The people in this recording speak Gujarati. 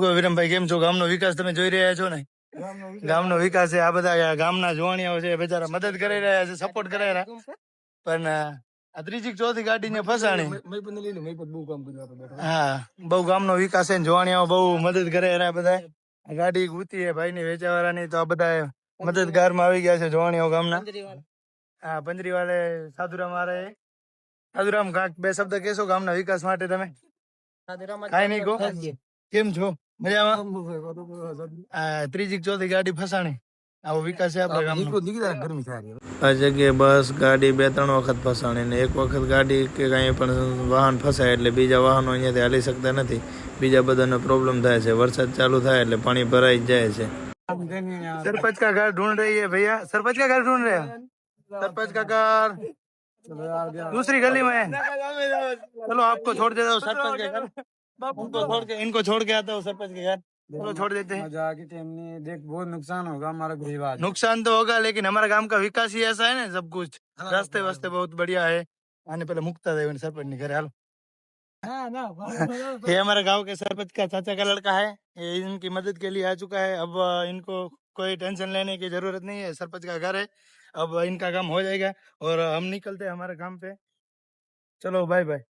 શું કહો વિરમભાઈ, કેમ છો? ગામનો વિકાસ તમે જોઈ રહ્યા છો ને? ગામનો વિકાસ છે. આ બધા ગામના જોવાણીઓ છે, બિચારા મદદ કરી રહ્યા છે, સપોર્ટ કરી રહ્યા. પણ આ ત્રીજી ચોથી ગાડીને ફસાણી. હા, બહુ ગામનો વિકાસ છે. જોવાણીઓ બહુ મદદ કરે રહ્યા બધા. આ ગાડી ગુતી હે ભાઈ ની વેચાવાળાની, તો આ બધા મદદગારમાં આવી ગયા છે જોવાણીઓ ગામના. હા, પંજરી વાળે સાધુરામ આ રહે. સાધુરામ, કાંક બે શબ્દ કહેશો ગામના વિકાસ માટે તમે? કાઈ નહીં કહો. કેમ છો? મજામાં? આ ત્રીજી ચોથી ગાડી ફસાણી. આવો વિકાસ છે આપણા ગામનો. આ જગ્યાએ બસ ગાડી 2-3 વખત ફસાણી ને એક વખત ગાડી કે કાંઈ પણ વાહન ફસાય એટલે બીજા વાહનો અહીંયાથી હાલી શકતા નથી. બીજા બધાનો પ્રોબ્લેમ થાય છે. વરસાદ ચાલુ થાય એટલે પાણી ભરાઈ જ જાય છે. सरपंच का घर ढूंढ रही है भैया, सरपंच का घर ढूंढ रहे हैं। सरपंच का घर दूसरी गली में है। चलो आपको छोड़ देता हूँ सरपंच के घर, इनको छोड़ के आता हूँ सरपंच के घर। चलो छोड़ देते हैं। देख बहुत नुकसान होगा हमारा गरीब आदमी। नुकसान तो होगा, लेकिन हमारा गांव का विकास ही ऐसा है ना, सब कुछ रास्ते वास्ते बहुत बढ़िया है। आने पहले मुक्ता देव सरपंच ने घर। ये हमारे गांव के सरपंच का चाचा का लड़का है। ये इनकी मदद के लिए आ चुका है। अब इनको कोई टेंशन लेने की जरूरत नहीं है। सरपंच का घर है, अब इनका काम हो जाएगा और हम निकलते हैं हमारे काम पे। चलो बाय बाय।